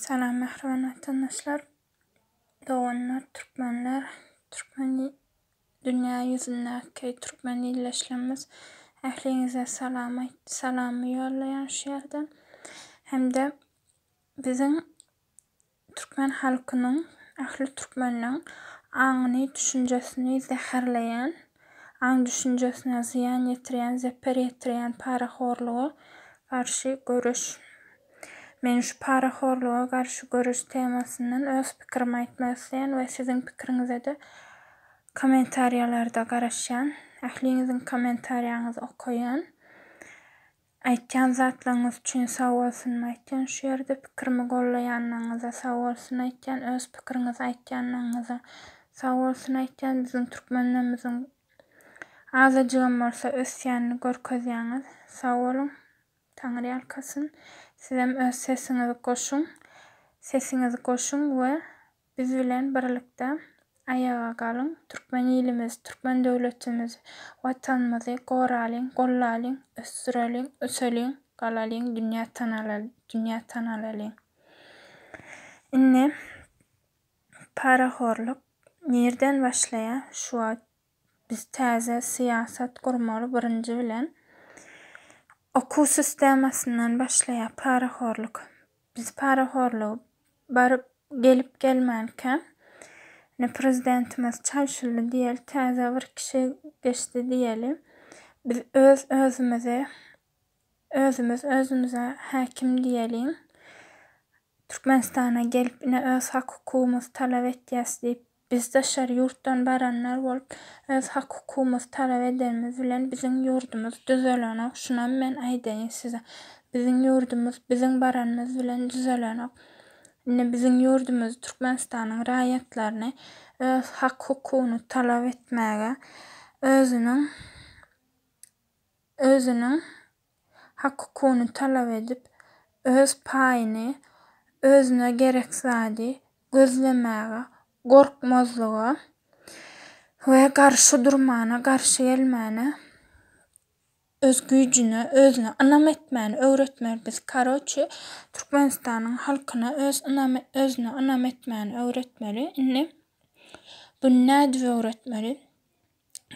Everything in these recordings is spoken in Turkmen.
Salam merhaba vatandaşlar, doğanlar, Türkmenler, Türkmeni dünya yüzündeki Türkmen illeşmemiz əhlinize salamı yollayan şu yerden hem de bizim Türkmen halkının, ahli Türkmenlerin ağını, düşüncesini zehirleyen, ağın düşüncesine ziyan yetiren, zeper yetiren paraxorluğa karşı görüş. Men şu paraxorluğa karşı görüş temasından öz pikrimi aytmak isteyen ve sizin pikrinize de komentariyalarda garaşan, ahlinizin komentariyanızı okuyan, aytyan zatlarınız üçün sağ olsun aytyan, şu yerde pikrimi gollayanlarınıza sağ olsun aytyan, öz pikrinizi aytyanlarınıza sağ olsun aytyan, bizim Türkmenlerimizin azacığım olsa ösyanını görkezýäňiz, sağ olun, Taňry ýalkasyn. Sizem öz sesinizi koşun ve biz bilen birlikde ayağa kalın. Türkmen ilimiz, Türkmen devletimiz, vatanımızı goralyň, gollalyň, ösürelim, galalyň, dünya tanalyň. Inne paraxorluk nerden başlaýar? Şu biz täze siyasat gurmaly birinji bilen okuw sistemasyndan başlaýar paraxorluk. Biz paraxorlugy barıp gelip gelmänkä ne prezidentimiz çarşyly diýel, täze bir kişi geçdi diýeli. Biz özümüze häkim diýelim. Türkmenistana gelip ine öz hak hukumymyzy talap etýäs diýip biz daşary ýurtdan baranlar bolup öz hak hukumymyzy talap edenimiz bilen bizim ýurdumuz düzelenok. Şuna men aýdaýyn size. Bizim ýurdumuz, bizim baranymyz bilen düzelenok. Ine bizim ýurdumuz Türkmenistanyň raýatlaryny öz hak hukugyny talap etmäge, özüniň hak hukugyny talap edip, öz paýyny, özüne gerek zady gözlemäge, gorkmazlyga we garşy durmana, garşy gelmäne, öz güýjüne, özüne ynam etmäni öwretmeli. Biz karoçy Türkmenistanyň halkyna özüne ynam etmäni öwretmeli. Indi bu nädip öwretmeli?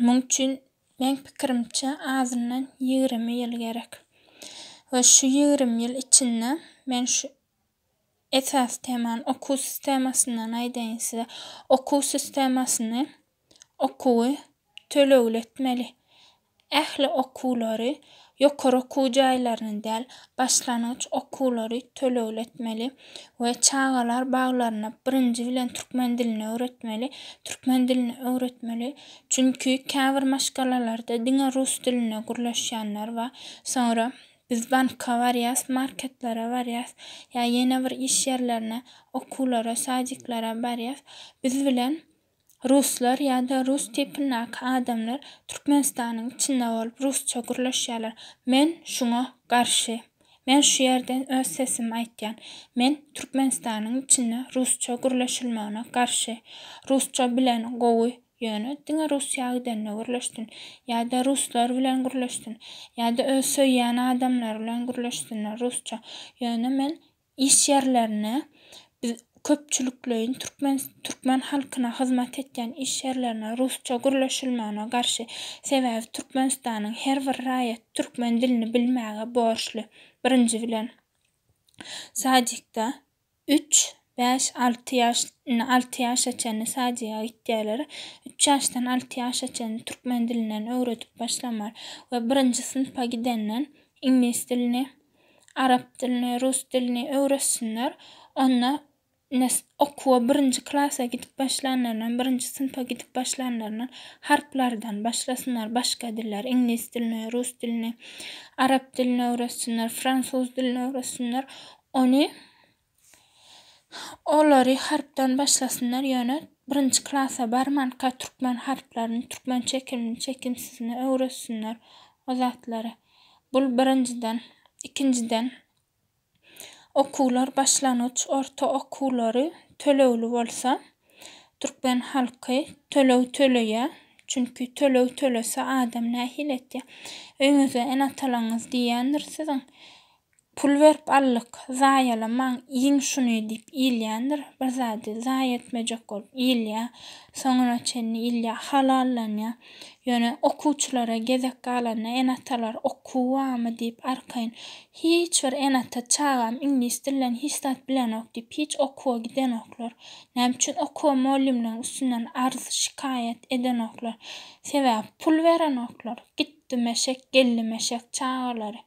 Muň üçin men pikirimçe azyndan 20 ýyl gerek. Ve şu 20 ýyl içinde men şu esas temany okuw sistemasyndan aýdaýyn size. Okuw sistemasyny okuwy tölegletmeli. Ähli okuwlary ýokary okuw jaýlaryny däl, başlanyç okuwlary tölegletmeli we çagalar baglaryna birinji bilen türkmen dilini öwretmeli. Türkmen dilini öwretmeli. Çünki käbir maşgalalarda diňe rus diline gürleşýänler we sonra biz banka barýas, marketlere barýas, ýa ýene bir iş ýerlerine, okuwlara, sadiklara barýas. Biz bilen ruslar ýa-da rus tipindäki adamlar Türkmenistanyň içinde bolup rusça gürleşýärler. Men şuňa garşy. Men şu ýerden öz sesimi aýtýan. Men Türkmenistanyň içinde rusça gürleşilmegine garşy. Rusça bilen gowy ýöne diňe Russiýa gidenle gürleşdin, ýa-da ruslar bilen gürleşdin, ýa-da öz söýýän adamlar bilen gürleşdin rusça. Ýöne men iş ýerlerine biz köpçülikleýin Türkmen halkyna hyzmat etýän iş ýerlerine rusça gürleşilmegine garşy. Sebäbi Türkmenistanyň her bir raýat türkmen dilini bilmäge borçly. Birinji bilen sadikda 3, 5, 6 ýaş açany sadika gitdiler. 3 ýaşdan 6 ýaş açany türkmen dilinden öwredip başlamar we birinji synpa gidenden ingliz dilini, arap dilini, rus dilini öwretsinler. Onda okuwa birinji klasa gidip başlananlardan, birinji synpa gidip başlananlardan harplardan başlasınlar. Başga diller, ingliz dilini, rus dilini, arap dilini öwretsinler, fransuz dilini öwretsinler. Olary harpdan başlasınlar. Ýöne birinji klasa barmanka türkmen harplaryny, türkmen çekimini, çekimsizini öwretsinler o zatlary. Bul birinciden, ikinciden okuwlar başlanyç, orta okuwlary tölegli bolsa, türkmen halky töleýär. Çünki tölese adam nähil etdi. Öňüze en atalaňyz diýendir siziň. pul berip allyk zaýala maň iň şunu diýip ilýändir. Bir zady zaý etmejek bolup ilýär. Soňuna çenli ilýär, halallanýar. Ýöne okuwçylara gezek galanda enatalar okuwamy diýip arkaýyn hiç bir enata çagam ingliz dilini hiç zat bilenok diýip hiç okuwa gidenoklar. Näme üçin okuwa mollimleriň üstünden arz şikaýet edenoklar. Sebäbi pul berenoklar. Gitdimeşek, geldimeşek çağalary.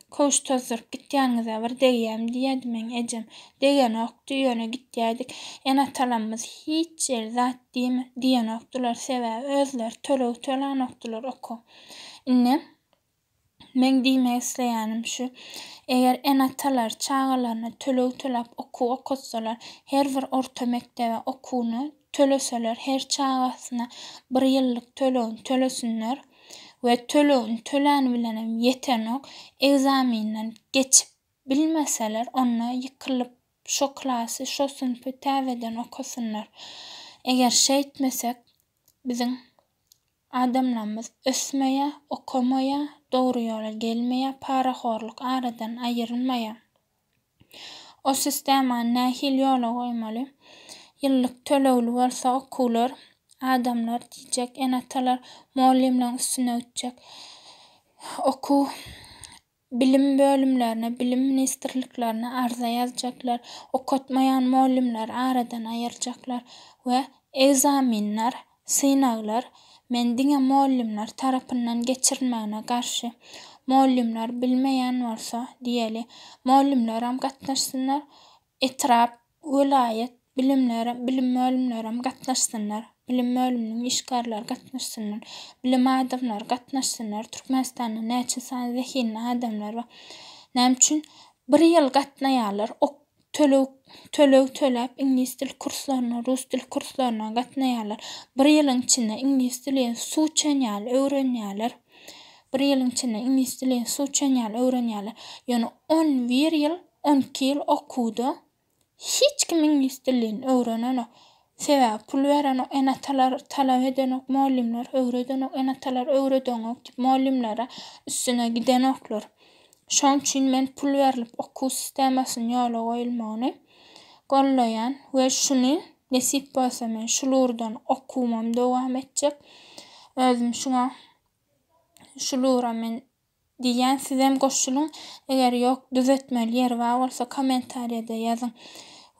Koş tozdurup gitýänizä bir degýäm diýedi meň ejem. Degenokdy ýöne gitýädik. Enatalarymyz hiç ýer zat diýenokdylar sebäbi özleri tölenokdylar oku. Ine men diýmek isleýänim şu. Eger enatalar çağalaryna tölep okutsalar, her bir orta mektebe okuwny töleseler, her çağasyna 1 ýyllyk tölesinler. Ve tölen bilenem yetenok egzaminden geçip bilmeseler ona yıkılıp şo klasy, şo sınıfı täzeden okusunlar. Eger şey etmesek bizim adamlarımız ösmeye, okumaya, doğru yola gelmeye, paraxorluk aradan ayırılmaya. O sistema nähil yola koymaly. Yıllık tölewli bolsa okuwlar, adamlar diýjek, enatalar mollimleriň üstüne ötjek. Oku bilim bölümlerine, bilim ministerliklerine arza yazacaklar. Okutmayan mollimler aradan ayıracaklar ve egzaminler, sınavlar men diňe mollimler tarapyndan geçirilmegine garşy. Mollimler bilmeýän bolsa diýeli, mollimler hem gatnaşsynlar. Etrap, vilayet bilim bölümleri hem gatnaşsynlar. Bilim bölüminiň işgarlar gatnaşsynlar. Bilim adamlar gatnaşsynlar. Türkmenistanda näçe san zehinli adamlar bar. Näme üçin 1 ýyl gatnaýarlar. Tölep ingliz dil kurslaryna, rus dil kurslaryna gatnaýarlar. 1 ýylyň içinde ingliz dilini suwçanýar, öwrenýärler. 1 ýylyň içinde ingliz dilini suwçanýar, öwrenýärler. Ýöne 11 ýyl, 12 ýyl okuwdy. Hiç kim ingliz dilini öwrenenok. Sebäbi pul berenok, enatalar talap edenok, mollimler öwredenok, enatalar öwredenok diýip mollimlere üstüne gidenoklar. Şoň üçin men pul berilip okuw sistemasyny ýola goýulmagyny gollaýan we şunu nesip bolsa men şulurdan okuwam dowam etjek. Özüm şuňa şulura men diýen sizem goşulyň. Eger ýok düzeltmeli ýer bar bolsa kommentariýada ýazyň.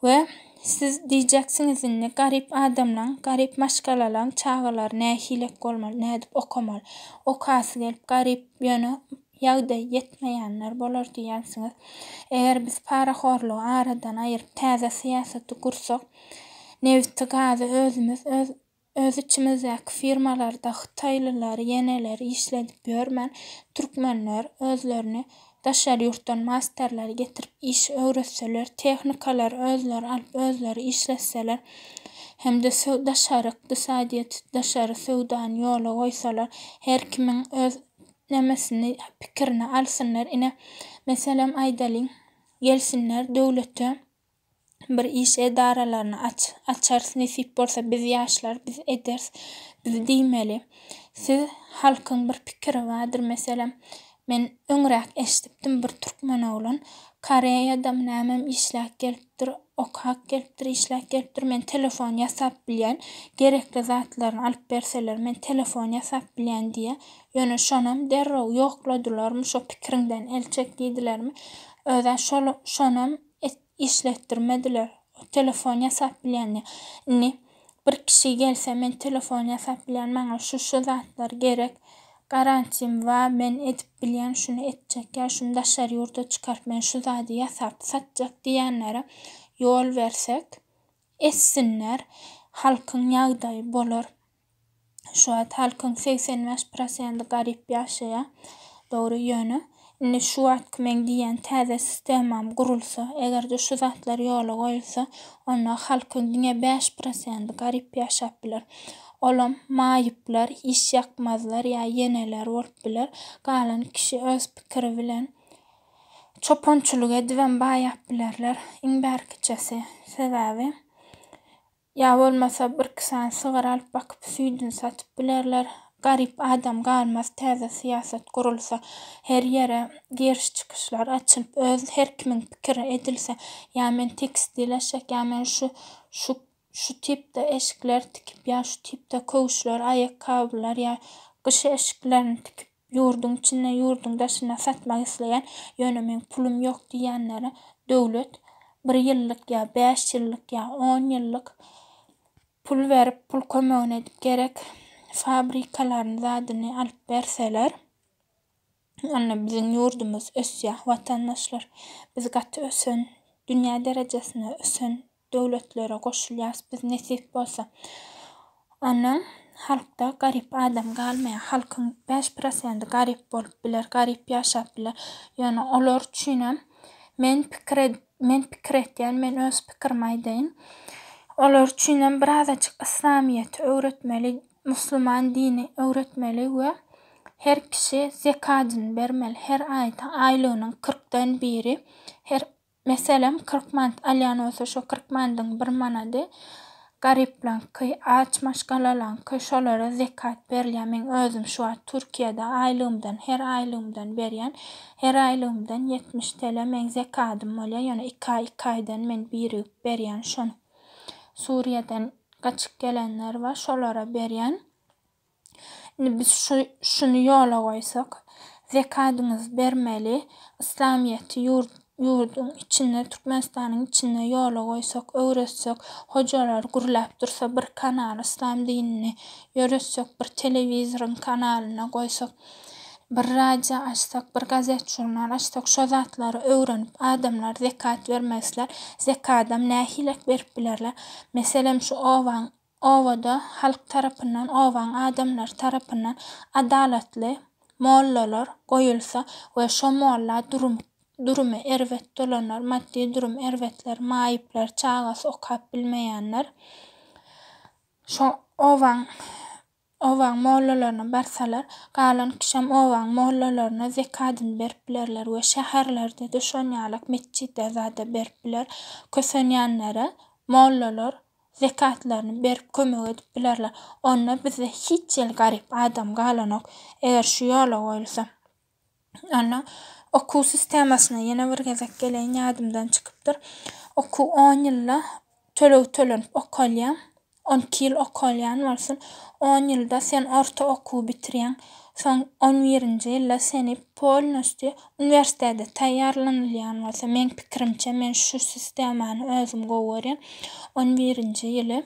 We siz diýjeksiniz indi garip adamlaň, garip maşgalalaň çağalar nähilek bolmaly, nädip okumaly. Okasy gelip garip ýöne ýagdaý ýetmeýänler bolar diýensiňiz. Eger biz paraxorlugy aradan aýyryp täze siýasaty gursak, nebiti gazy özümiz öz içimizdäki firmalarda Hytaýlylar, yeneler işledip ýörmän türkmenler özlerini daşary ýurtdan masterler getirip iş öwretseler, tehnikalar özleri alyp özleri işletseler, hem de daşary ykdysadyýet, daşary sowdany ýola goýsalar, her kimiň öz nemesini, pikirini alsınlar. Ine meselem aýdalyň, gelsinler döwlete bir iş edaralaryny açar, nesip bolsa biz ýaşlar, biz eders, biz diýmeli. Siz halkyň bir pikiri bardyr, meselem men öňrek eşitdim bir türkmen oglan Koreýadam näme işläp gelipdir, okak gelipdir, işläp gelipdir. Men telefon ýasap bilýän, gerekli zatlaryny alyp berseler men telefon ýasap bilýän diýe. Ýöne şonam derrew ýokladylarmy, şo pikirinden elçek diýdilermi? Öze şonam işletdirmediler. Telefon ýasap bilýän. Bir kişi gelse men telefon ýasap bilýän, maňa şu zatlar gerek. Garantim var, men edip bilýän şunu etjek, ýa şunu daşary ýurda çykaryp men şu zady ýasap satjak diýenlere ýol bersek, etsinler, halkyň ýagdaýy bolar. Şu an halkyň 85% garip ýaşaýar. Dogry ýöne. Indi şu wagt men diýen täze sistemam gurulsa, egerde şu zatlar ýola goýulsa, onda halkyň diňe 5% garip ýaşap biler. Olam maýyplar, iş ýakmazlar ýa yeneler bolup biler. Galan kişi öz pikiri bilen çoponçuluk edibem baýap bilerler. Iň bärkiçesi sebäbi ýa bolmasa bir kisan sygyr alyp bakyp süýdün satyp bilerler. garip adam galmaz, täze siýasat gurulsa, her ýere giriş çykyşlar açylyp, öz her kimin pikiri edilse, ýa men tekstil eşek, ýa men şu tipde eşikler tikip, ýa şu tipde köwüşler, aýakkabylar ýa gyş eşiklerini tikip ýurdun içine, ýurdun daşyna satmak isleýän, ýöne men pulum ýok diýenlere döwlet 1 ýyllyk ýa 5 ýyllyk ýa 10 ýyllyk pul berip, pul kömegine edip gerek fabrikalaryň zadyny alyp berseler, onda biziň ýurdumuz ösýär, watandaşlar. Biz gaty ösen, dünýä derejesine ösen döwletlere goşulýas, biz nesip bolsa. Ona halkda garip adam galmaýar. Halkyň 5% garip bolup biler, garip ýaşap biler. Ýöne olar üçinem men pikir etýän, men öz pikirimi aýdaýyn. Olar üçinem birazajyk İslamiýeti öwretmeli, musulman dini öwretmeli we her kişi zekatyny bermeli. Her aýda aýlygynyň 40dan biri, meselem 40 manat alýan bolsa, şo 40 manatyň 1 manady gariplanky, aç maşgalalanky şolara zekat berilýär. Men özüm şu an Türkiýede aýlygymdan, her aýlygymdan berýän, her aýlygymdan 70 TL men zekatym bolýar. Ýöne 2 aýdan men birigip berýän şonu. Suriýeden gaçyp gelenler var, şolara berýän. Biz şunu ýola goýsak, zekatyňyzy bermeli, İslamiýeti ýurdun içine, Türkmenistanyň içine ýola goýsak, öwretsek, hojalar gurulap dursa, bir kanal İslam dinini ýöresek, bir telewizoryň kanalyna goýsak, bir radio açsak, bir gazet jurnal açsak, şo zatlary öwrenip adamlar zekat bermezler. Zekadam nähilek berip bilerler. Meselem şu owada halk tarapyndan, owaň adamlar tarapyndan adalatly mollalar goýulsa we şo molla durumy erwet dolanlar, maddi durum erwetler, maýyplar, çagasy okap bilmeýänler şo owaň mollalaryna barsalar, galan kişem owaň mollalaryna zekatyny berip bilerler we şäherlerde de şonýalak mesçitde zada berip biler. Kösenýänlere mollalar zekatlaryny berip kömek edip bilerler. Onda bize hiç ýyl garip adam galanok eger şu ýola goýulsa. Ona okuw sistemasyna ýene bir gezek gelen ýadymdan çykypdyr. Okuw 10 ýylla tölenip okalýan, 12 ýyl okalýan bolsun, 10 ýylda sen orta okuw bitirýän, soň 11-nji ýylda seni polnosty universitede taýýarlanylýan bolsa, men pikirimçe men şu sistemany özüm gowurýan. 11-nji ýyly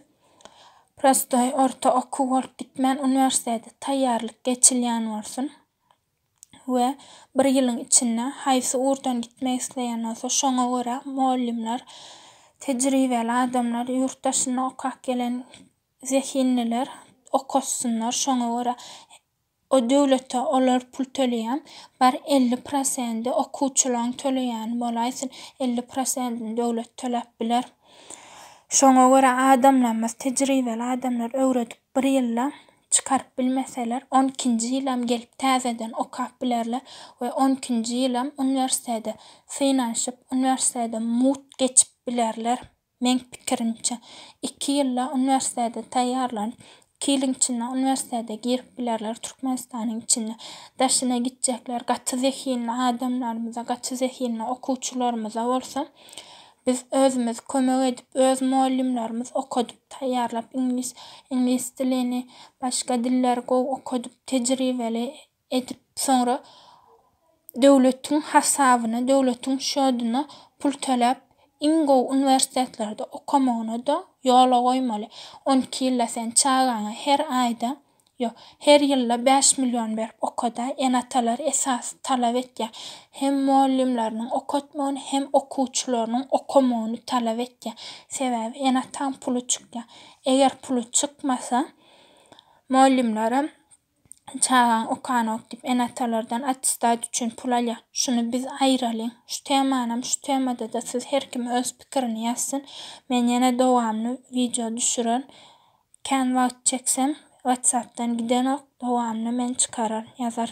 prostoy orta okuw bolup gitmän, universitede taýýarlyk geçilýän bolsun. We 1 ýylyň içinde haýsy urdan gitmek isleýän bolsa, şoňa görä muallimler, tejribeli adamlar, ýurtdaşyna okap gelen zehinliler okutsunlar. Şoňa görä o döwlete olar pul töleýän, bar 50% okuwçylaryň töleýän bolaýsyn, 50% döwlet töläp biler. Şoňa görä adamlarymyz, tejribeli adamlar öwredip 1 ýylda çıkarıp bilmeseler, 12-nji ýylam gelip täzeden okap bilerler we 12-nji ýylam universitede synaşyp, universitede mut geçip bilerler. Men pikirimçe 2 ýylla universitede taýýarlanyp, 2 ýylyň içinde universitede girip bilerler. Türkmenistanyň içinde daşyna gitjekler, gaty zehinli adamlarymyza, gaty zehinli okuwçylarymyza bolsa, biz özümüz kömek edip, öz muallimlerimiz okudup, taýýarlap, ingliz dilini, başga dilleri okudup, tejribeli edip, sonra döwletiň hasabyna, döwletiň şoduna pul töläp, ingow universitetlerde okamagyna da ýola goýmaly. 12 ýylda sen çagaňa her aýda, her ýylda 5 milyon berip okada, enatalar esas talap etýär. Hem muallimleriň okutmagyny, hem okuwçylaryň okamagyny talap etýär. Sebäbi enataň pulu çykýar. Eger pulu çykmasa, muallimlere çagaň okanok diýip enatalardan attestat üçin pul alýar. Şunu biz aýralyň. Şu temanam, şu temada da siz her kim öz pikirini ýazsyn. Men ýene dowamly video düşüren. Kan wagt çeksem WhatsApp'tan gidenok dowamly men çıkarar, ýazar.